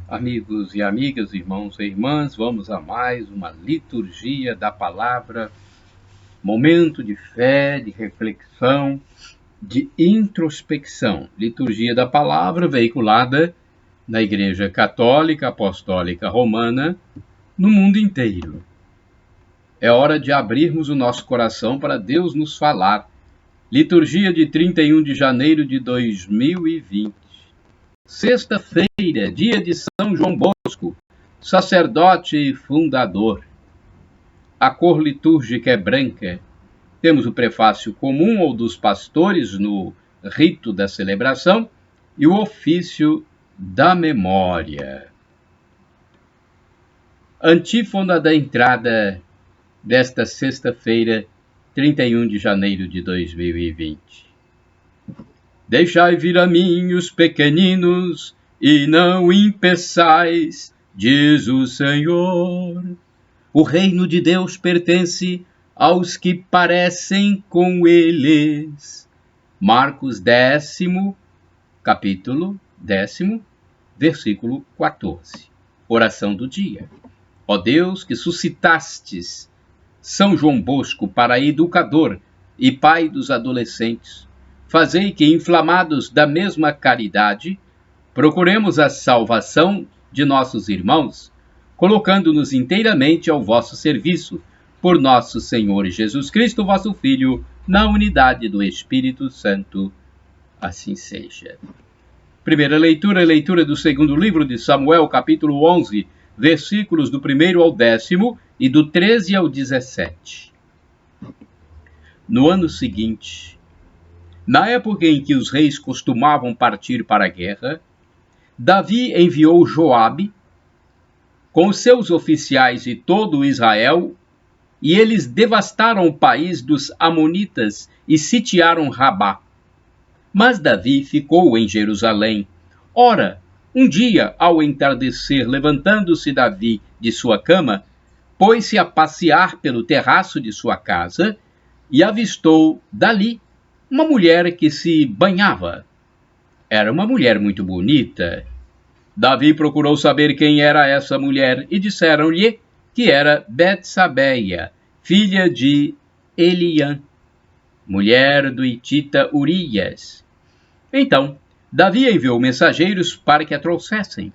Amigos e amigas, irmãos e irmãs, vamos a mais uma liturgia da palavra, momento de fé, de reflexão, de introspecção. Liturgia da palavra veiculada na Igreja Católica Apostólica Romana no mundo inteiro. É hora de abrirmos o nosso coração para Deus nos falar. Liturgia de 31 de janeiro de 2020. Sexta-feira, dia de São João Bosco, sacerdote e fundador. A cor litúrgica é branca. Temos o prefácio comum ou dos pastores no rito da celebração e o ofício da memória. Antífona da entrada desta sexta-feira, 31 de janeiro de 2020. Deixai vir a mim os pequeninos, e não impeçais, diz o Senhor. O reino de Deus pertence aos que parecem com eles. Marcos 10, capítulo 10, versículo 14. Oração do dia. Ó Deus, que suscitastes São João Bosco para educador e pai dos adolescentes, fazei que, inflamados da mesma caridade, procuremos a salvação de nossos irmãos, colocando-nos inteiramente ao vosso serviço, por nosso Senhor Jesus Cristo, vosso Filho, na unidade do Espírito Santo. Assim seja. Primeira leitura, leitura do segundo livro de Samuel, capítulo 11, versículos do 1º ao 10º e do 13 ao 17. No ano seguinte, na época em que os reis costumavam partir para a guerra, Davi enviou Joabe com seus oficiais e todo Israel, e eles devastaram o país dos amonitas e sitiaram Rabá. Mas Davi ficou em Jerusalém. Ora, um dia, ao entardecer, levantando-se Davi de sua cama, pôs-se a passear pelo terraço de sua casa e avistou dali uma mulher que se banhava. Era uma mulher muito bonita. Davi procurou saber quem era essa mulher e disseram-lhe que era Betsabeia, filha de Eliã, mulher do hitita Urias. Então, Davi enviou mensageiros para que a trouxessem.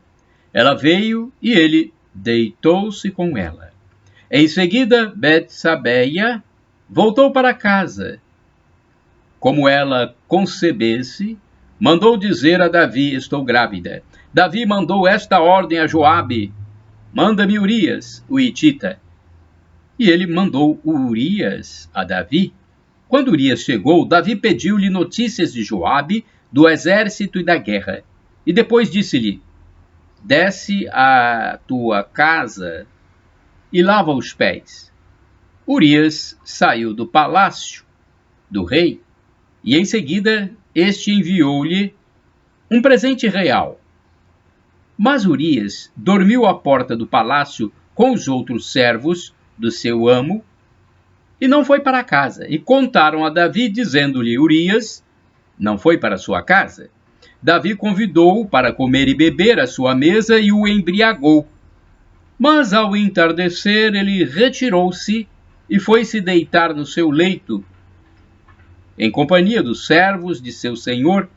Ela veio e ele deitou-se com ela. Em seguida, Betsabeia voltou para casa. Como ela concebesse, mandou dizer a Davi: estou grávida. Davi mandou esta ordem a Joabe: manda-me Urias, o hitita. E ele mandou Urias a Davi. Quando Urias chegou, Davi pediu-lhe notícias de Joabe, do exército e da guerra. E depois disse-lhe: desce à tua casa e lava os pés. Urias saiu do palácio do rei, e em seguida este enviou-lhe um presente real. Mas Urias dormiu à porta do palácio com os outros servos do seu amo e não foi para casa. E contaram a Davi, dizendo-lhe: Urias não foi para sua casa. Davi convidou-o para comer e beber à sua mesa e o embriagou. Mas ao entardecer ele retirou-se e foi se deitar no seu leito, em companhia dos servos de seu senhor,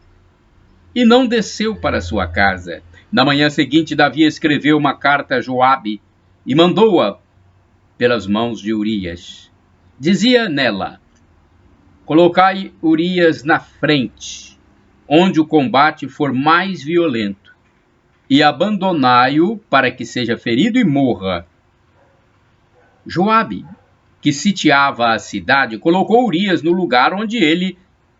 e não desceu para sua casa. Na manhã seguinte, Davi escreveu uma carta a Joabe e mandou-a pelas mãos de Urias. Dizia nela: colocai Urias na frente, onde o combate for mais violento, e abandonai-o para que seja ferido e morra. Joabe, que sitiava a cidade, colocou Urias no lugar onde ele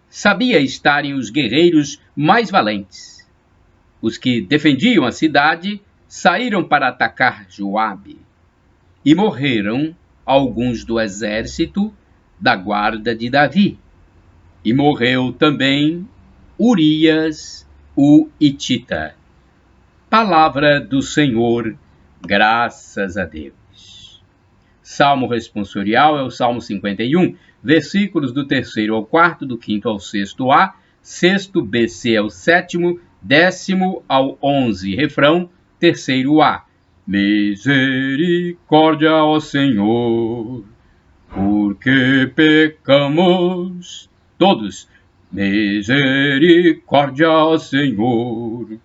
sabia estarem os guerreiros mais valentes. Os que defendiam a cidade saíram para atacar Joabe, e morreram alguns do exército da guarda de Davi. E morreu também Urias, o hitita. Palavra do Senhor, graças a Deus. Salmo responsorial é o Salmo 51, versículos do 3º ao 4º, do 5º ao 6º A, 6º BC ao 7º, 10º ao 11, refrão, terceiro A. Misericórdia, ó Senhor, porque pecamos. Todos. Misericórdia, ó Senhor,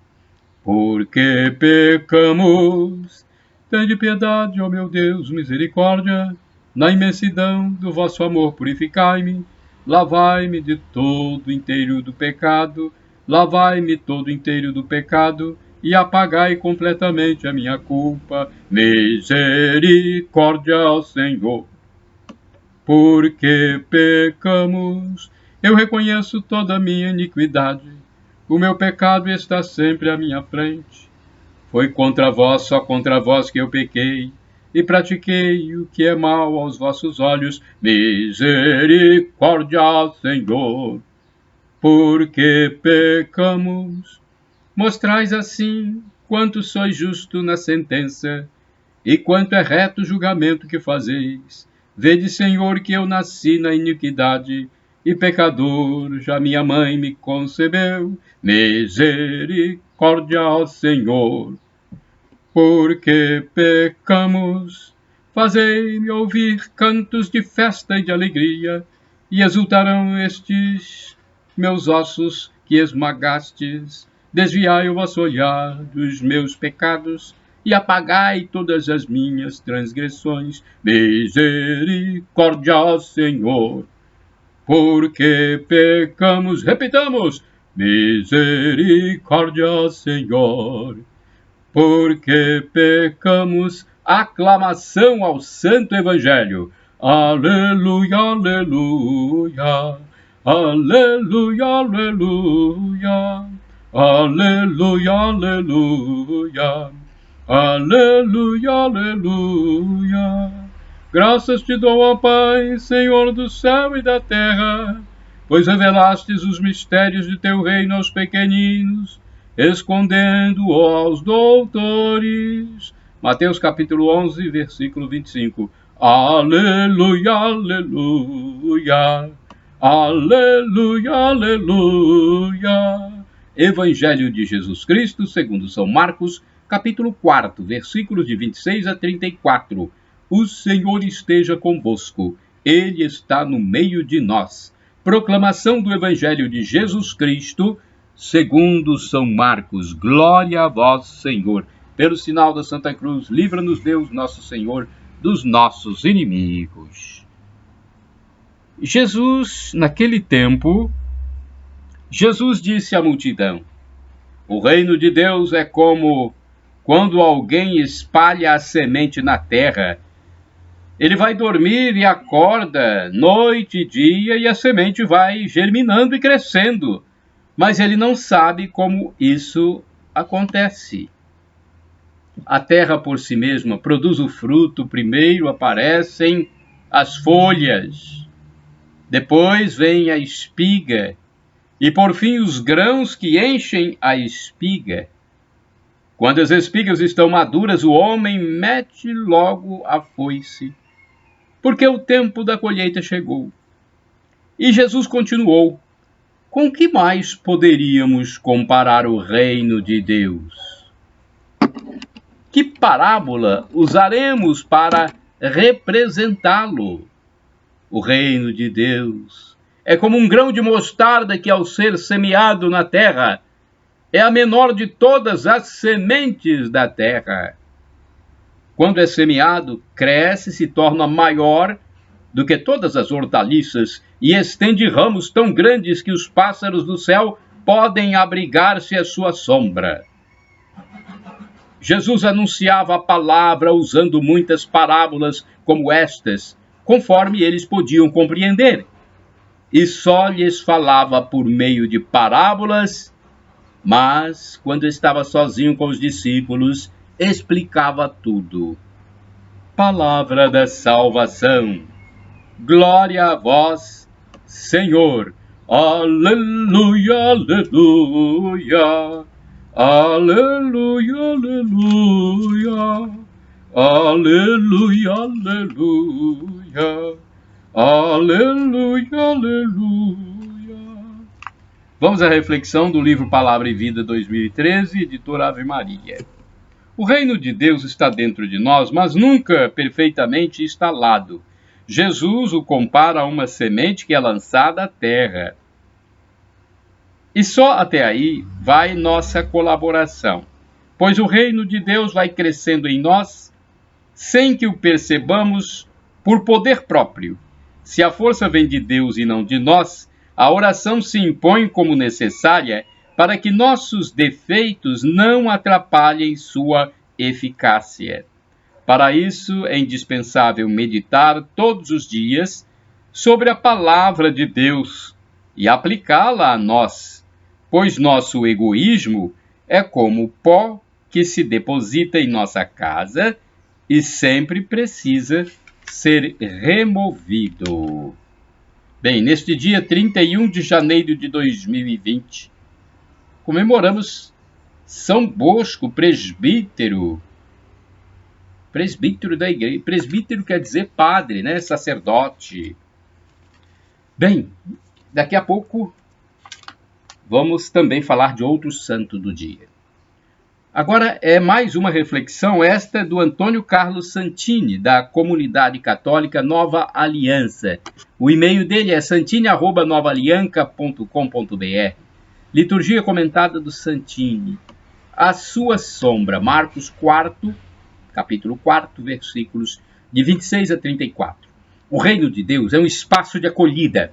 porque pecamos. Tende piedade, ó meu Deus, misericórdia. Na imensidão do vosso amor purificai-me. Lavai-me de todo inteiro do pecado. Lavai-me todo inteiro do pecado e apagai completamente a minha culpa. Misericórdia ao Senhor, porque pecamos. Eu reconheço toda a minha iniquidade. O meu pecado está sempre à minha frente. Foi contra vós, só contra vós que eu pequei, e pratiquei o que é mal aos vossos olhos. Misericórdia ao Senhor, porque pecamos. Mostrais assim quanto sois justo na sentença, e quanto é reto o julgamento que fazeis. Vede, Senhor, que eu nasci na iniquidade, e pecador já minha mãe me concebeu. Misericórdia ao Senhor, porque pecamos. Fazei-me ouvir cantos de festa e de alegria, e exultarão estes meus ossos que esmagastes. Desviai o vosso olhar dos meus pecados e apagai todas as minhas transgressões. Misericórdia ao Senhor, porque pecamos. Repitamos: misericórdia ao Senhor, porque pecamos. Aclamação ao Santo Evangelho. Aleluia, aleluia, aleluia, aleluia, aleluia, aleluia, aleluia, aleluia. Graças te dou, ó Pai, Senhor do céu e da terra, pois revelastes os mistérios de teu reino aos pequeninos, escondendo-o aos doutores. Mateus capítulo 11, versículo 25. Aleluia, aleluia, aleluia, aleluia. Evangelho de Jesus Cristo, segundo São Marcos, capítulo 4, versículos de 26 a 34. O Senhor esteja convosco, Ele está no meio de nós. Proclamação do Evangelho de Jesus Cristo, segundo São Marcos. Glória a vós, Senhor. Pelo sinal da Santa Cruz, livra-nos Deus, nosso Senhor, dos nossos inimigos. Jesus, naquele tempo, Jesus disse à multidão: o reino de Deus é como quando alguém espalha a semente na terra. Ele vai dormir e acorda noite e dia, e a semente vai germinando e crescendo, mas ele não sabe como isso acontece. A terra por si mesma produz o fruto, primeiro aparecem as folhas, depois vem a espiga, e por fim os grãos que enchem a espiga. Quando as espigas estão maduras, o homem mete logo a foice, porque o tempo da colheita chegou. E Jesus continuou: com que mais poderíamos comparar o reino de Deus? Que parábola usaremos para representá-lo? O reino de Deus é como um grão de mostarda que, ao ser semeado na terra, é a menor de todas as sementes da terra. Quando é semeado, cresce e se torna maior do que todas as hortaliças e estende ramos tão grandes que os pássaros do céu podem abrigar-se à sua sombra. Jesus anunciava a palavra usando muitas parábolas como estas, conforme eles podiam compreender, e só lhes falava por meio de parábolas, mas, quando estava sozinho com os discípulos, explicava tudo. Palavra da salvação. Glória a vós, Senhor. Aleluia, aleluia. Aleluia, aleluia. Aleluia, aleluia. Aleluia, aleluia. Vamos à reflexão do livro Palavra e Vida 2013, editora Ave Maria. O reino de Deus está dentro de nós, mas nunca perfeitamente instalado. Jesus o compara a uma semente que é lançada à terra. E só até aí vai nossa colaboração, pois o reino de Deus vai crescendo em nós sem que o percebamos por poder próprio. Se a força vem de Deus e não de nós, a oração se impõe como necessária para que nossos defeitos não atrapalhem sua eficácia. Para isso, é indispensável meditar todos os dias sobre a palavra de Deus e aplicá-la a nós, pois nosso egoísmo é como pó que se deposita em nossa casa e sempre precisa ser removido. Bem, neste dia 31 de janeiro de 2020, comemoramos São Bosco, presbítero. Presbítero da igreja. Presbítero quer dizer padre, né? Sacerdote. Bem, daqui a pouco vamos também falar de outro santo do dia. Agora é mais uma reflexão, esta do Antônio Carlos Santini, da Comunidade Católica Nova Aliança. O e-mail dele é santini@novaalianca.com.br. Liturgia comentada do Santini. A sua sombra, Marcos 4, capítulo 4, versículos de 26 a 34. O reino de Deus é um espaço de acolhida.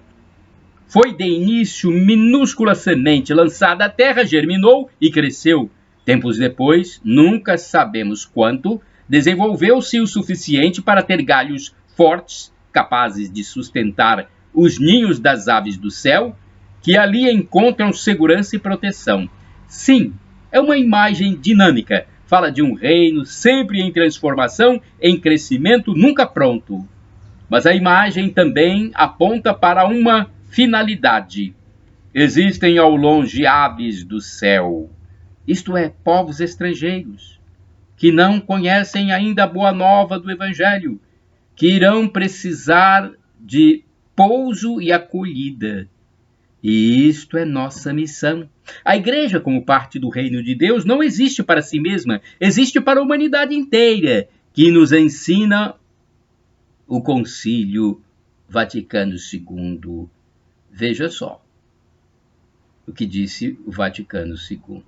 Foi de início minúscula semente lançada à terra, germinou e cresceu. Tempos depois, nunca sabemos quanto, desenvolveu-se o suficiente para ter galhos fortes, capazes de sustentar os ninhos das aves do céu, que ali encontram segurança e proteção. Sim, é uma imagem dinâmica. Fala de um reino sempre em transformação, em crescimento, nunca pronto. Mas a imagem também aponta para uma finalidade. Existem ao longe aves do céu, isto é, povos estrangeiros, que não conhecem ainda a boa nova do Evangelho, que irão precisar de pouso e acolhida. E isto é nossa missão. A igreja, como parte do reino de Deus, não existe para si mesma, existe para a humanidade inteira, que nos ensina o Concílio Vaticano II. Veja só o que disse o Vaticano II.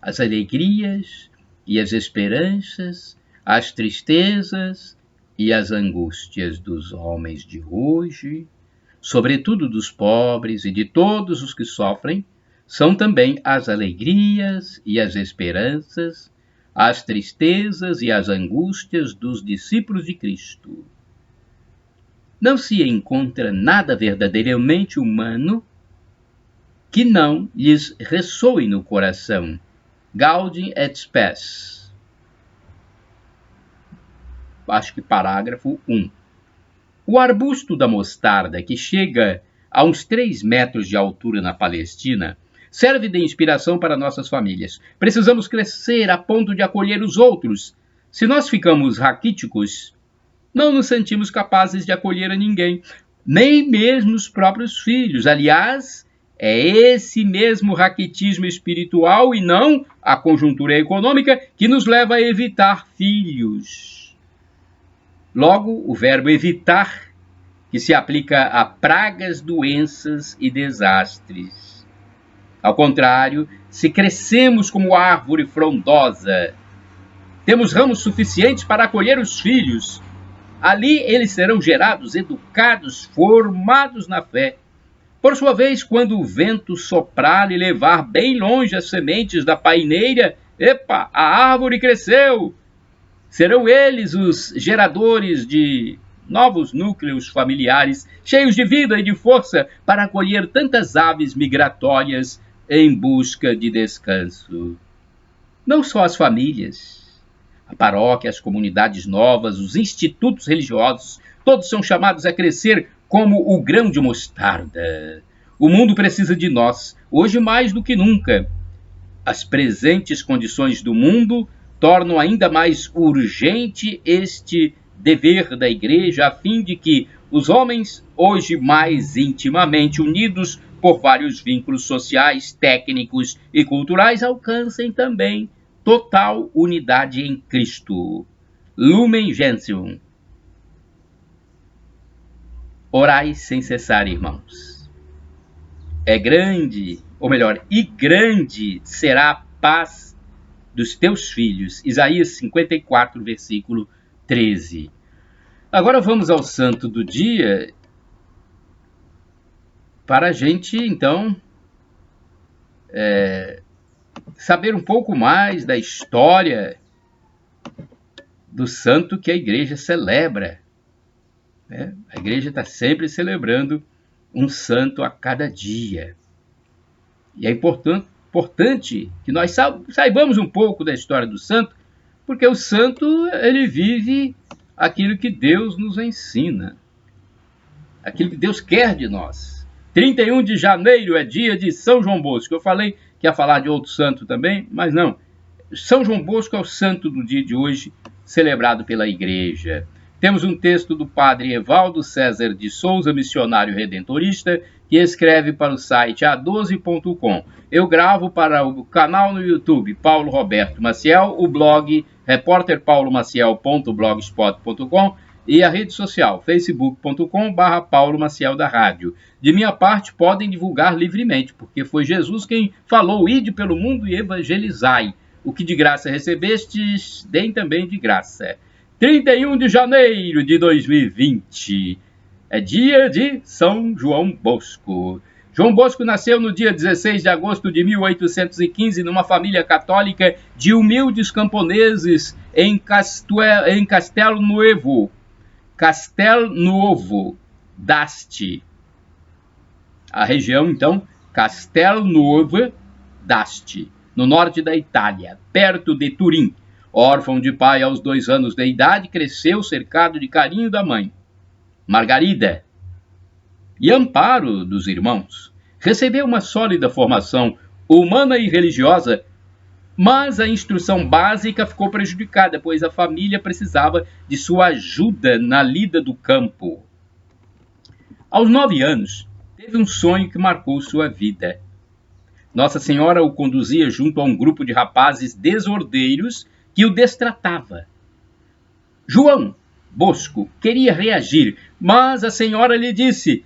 As alegrias e as esperanças, as tristezas e as angústias dos homens de hoje, sobretudo dos pobres e de todos os que sofrem, são também as alegrias e as esperanças, as tristezas e as angústias dos discípulos de Cristo. Não se encontra nada verdadeiramente humano que não lhes ressoe no coração. Gaudium et Spes. Acho que parágrafo 1. O arbusto da mostarda, que chega a uns 3 metros de altura na Palestina, serve de inspiração para nossas famílias. Precisamos crescer a ponto de acolher os outros. Se nós ficamos raquíticos, não nos sentimos capazes de acolher a ninguém, nem mesmo os próprios filhos. Aliás, é esse mesmo raquitismo espiritual e não a conjuntura econômica que nos leva a evitar filhos. Logo, o verbo evitar, que se aplica a pragas, doenças e desastres. Ao contrário, se crescemos como árvore frondosa, temos ramos suficientes para acolher os filhos. Ali eles serão gerados, educados, formados na fé. Por sua vez, quando o vento soprar e levar bem longe as sementes da paineira, a árvore cresceu. Serão eles os geradores de novos núcleos familiares, cheios de vida e de força para acolher tantas aves migratórias em busca de descanso. Não só as famílias, a paróquia, as comunidades novas, os institutos religiosos, todos são chamados a crescer como o grão de mostarda. O mundo precisa de nós, hoje mais do que nunca. As presentes condições do mundo tornam ainda mais urgente este dever da Igreja, a fim de que os homens, hoje mais intimamente unidos por vários vínculos sociais, técnicos e culturais, alcancem também total unidade em Cristo. Lumen Gentium. Orai sem cessar, irmãos. É grande, ou melhor, e grande será a paz dos teus filhos. Isaías 54, versículo 13. Agora vamos ao santo do dia, para a gente, então, saber um pouco mais da história do santo que a igreja celebra. A igreja está sempre celebrando um santo a cada dia. E é importante que nós saibamos um pouco da história do santo, porque o santo, ele vive aquilo que Deus nos ensina, aquilo que Deus quer de nós. 31 de janeiro é dia de São João Bosco. Eu falei que ia falar de outro santo também, mas não. São João Bosco é o santo do dia de hoje, celebrado pela igreja. Temos um texto do padre Evaldo César de Souza, missionário redentorista, que escreve para o site a12.com. Eu gravo para o canal no YouTube Paulo Roberto Maciel, o blog repórterpaulomaciel.blogspot.com e a rede social facebook.com/Paulo Maciel da Rádio. De minha parte, podem divulgar livremente, porque foi Jesus quem falou: ide pelo mundo e evangelizai. O que de graça recebestes, deem também de graça. 31 de janeiro de 2020 é dia de São João Bosco. João Bosco nasceu no dia 16 de agosto de 1815 numa família católica de humildes camponeses em Castel Nuovo d'Asti. A região, então, Castel Nuovo d'Asti, no norte da Itália, perto de Turim. Órfão de pai aos 2 anos de idade, cresceu cercado de carinho da mãe, Margarida, e amparo dos irmãos. Recebeu uma sólida formação humana e religiosa, mas a instrução básica ficou prejudicada, pois a família precisava de sua ajuda na lida do campo. Aos 9 anos, teve um sonho que marcou sua vida. Nossa Senhora o conduzia junto a um grupo de rapazes desordeiros que o destratava. João Bosco queria reagir, mas a Senhora lhe disse: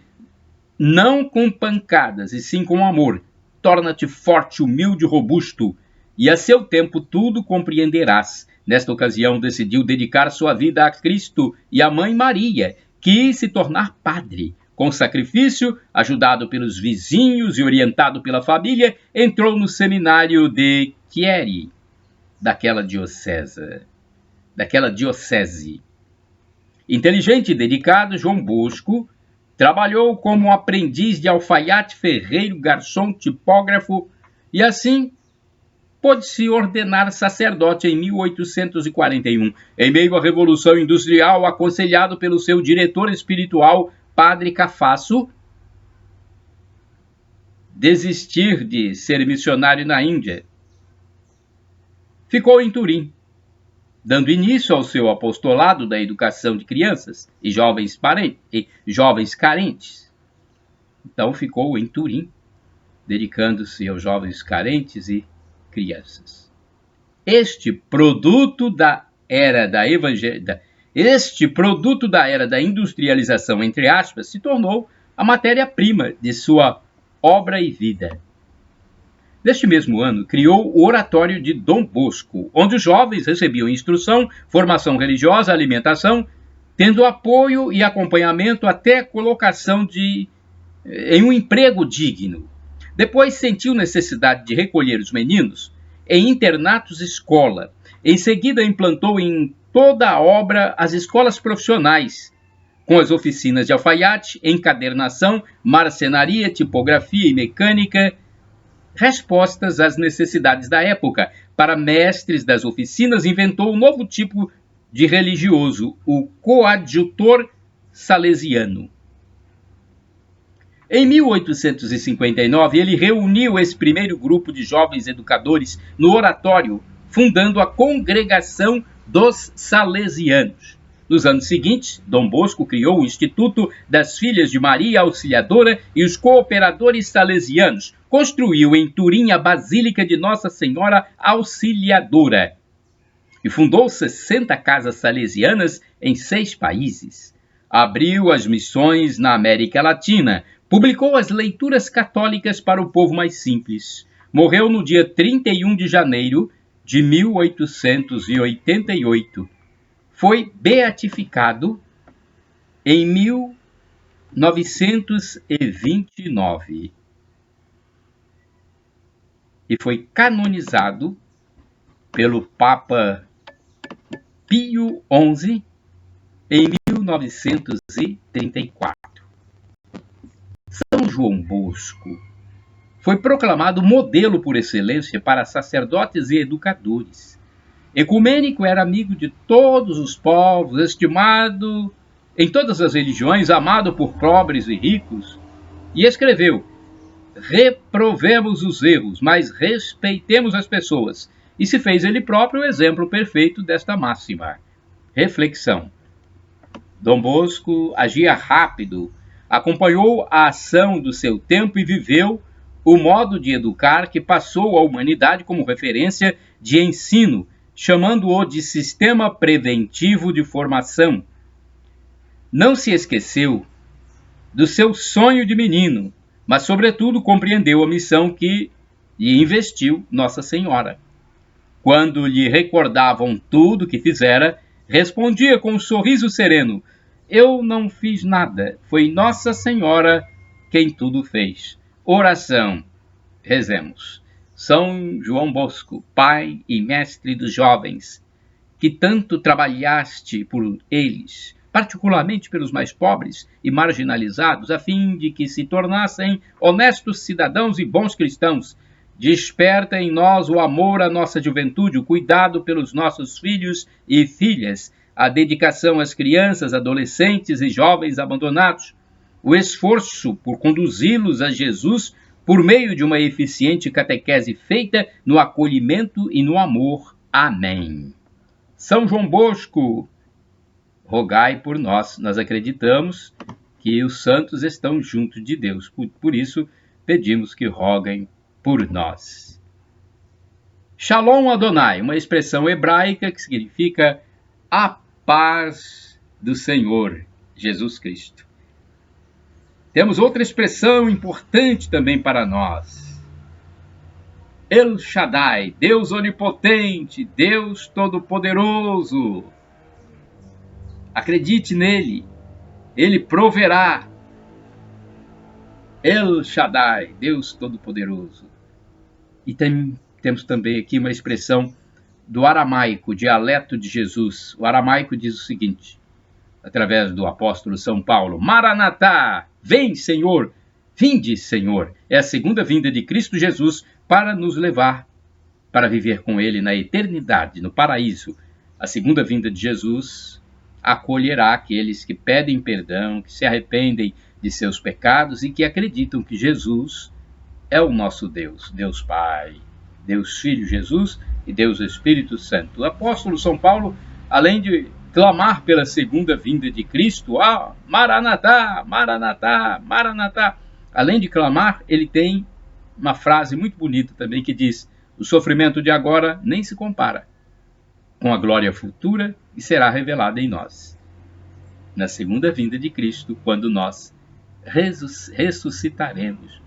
não com pancadas, e sim com amor. Torna-te forte, humilde e robusto, e a seu tempo tudo compreenderás. Nesta ocasião decidiu dedicar sua vida a Cristo e à Mãe Maria, quis se tornar padre. Com sacrifício, ajudado pelos vizinhos e orientado pela família, entrou no seminário de Chieri, daquela diocese. Inteligente e dedicado, João Bosco trabalhou como aprendiz de alfaiate, ferreiro, garçom, tipógrafo e assim pôde se ordenar sacerdote em 1841, em meio à Revolução Industrial, aconselhado pelo seu diretor espiritual, Padre Cafasso, desistir de ser missionário na Índia. Ficou em Turim, dando início ao seu apostolado da educação de crianças e jovens carentes. Então ficou em Turim, dedicando-se aos jovens carentes e crianças. Este produto da era da industrialização, entre aspas, se tornou a matéria-prima de sua obra e vida. Neste mesmo ano, criou o Oratório de Dom Bosco, onde os jovens recebiam instrução, formação religiosa, alimentação, tendo apoio e acompanhamento até a colocação em um emprego digno. Depois sentiu necessidade de recolher os meninos em internatos escola. Em seguida, implantou em toda a obra as escolas profissionais, com as oficinas de alfaiate, encadernação, marcenaria, tipografia e mecânica, respostas às necessidades da época. Para mestres das oficinas, inventou um novo tipo de religioso, o coadjutor salesiano. Em 1859, ele reuniu esse primeiro grupo de jovens educadores no oratório, fundando a Congregação dos Salesianos. Nos anos seguintes, Dom Bosco criou o Instituto das Filhas de Maria Auxiliadora e os Cooperadores Salesianos. Construiu em Turim a Basílica de Nossa Senhora Auxiliadora e fundou 60 casas salesianas em 6 países. Abriu as missões na América Latina, publicou as leituras católicas para o povo mais simples. Morreu no dia 31 de janeiro de 1888. Foi beatificado em 1929 e foi canonizado pelo Papa Pio XI em 1934. São João Bosco foi proclamado modelo por excelência para sacerdotes e educadores. Ecumênico, era amigo de todos os povos, estimado em todas as religiões, amado por pobres e ricos, e escreveu: reprovemos os erros, mas respeitemos as pessoas, e se fez ele próprio o exemplo perfeito desta máxima. Reflexão: Dom Bosco agia rápido, acompanhou a ação do seu tempo e viveu o modo de educar que passou à humanidade como referência de ensino, chamando-o de sistema preventivo de formação. Não se esqueceu do seu sonho de menino, mas, sobretudo, compreendeu a missão que lhe investiu Nossa Senhora. Quando lhe recordavam tudo que fizera, respondia com um sorriso sereno: eu não fiz nada, foi Nossa Senhora quem tudo fez. Oração. Rezemos. São João Bosco, pai e mestre dos jovens, que tanto trabalhaste por eles, particularmente pelos mais pobres e marginalizados, a fim de que se tornassem honestos cidadãos e bons cristãos. Desperta em nós o amor à nossa juventude, o cuidado pelos nossos filhos e filhas, a dedicação às crianças, adolescentes e jovens abandonados, o esforço por conduzi-los a Jesus por meio de uma eficiente catequese feita no acolhimento e no amor. Amém. São João Bosco, rogai por nós. Nós acreditamos que os santos estão junto de Deus. Por isso, pedimos que roguem por nós. Shalom Adonai, uma expressão hebraica que significa a paz do Senhor Jesus Cristo. Temos outra expressão importante também para nós. El Shaddai, Deus onipotente, Deus todo-poderoso. Acredite nele, ele proverá. El Shaddai, Deus todo-poderoso. E temos também aqui uma expressão do aramaico, dialeto de Jesus. O aramaico diz o seguinte, através do apóstolo São Paulo: Maranatá, vem Senhor, vinde Senhor. É a segunda vinda de Cristo Jesus para nos levar para viver com ele na eternidade, no paraíso. A segunda vinda de Jesus acolherá aqueles que pedem perdão, que se arrependem de seus pecados e que acreditam que Jesus é o nosso Deus, Deus Pai, Deus Filho Jesus e Deus Espírito Santo. O apóstolo São Paulo, além de clamar pela segunda vinda de Cristo, Maranatá, Maranatá, Maranatá, além de clamar, ele tem uma frase muito bonita também que diz: o sofrimento de agora nem se compara com a glória futura que será revelada em nós, na segunda vinda de Cristo, quando nós ressuscitaremos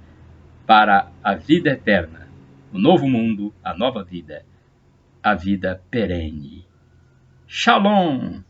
para a vida eterna, o novo mundo, a nova vida, a vida perene. Shalom!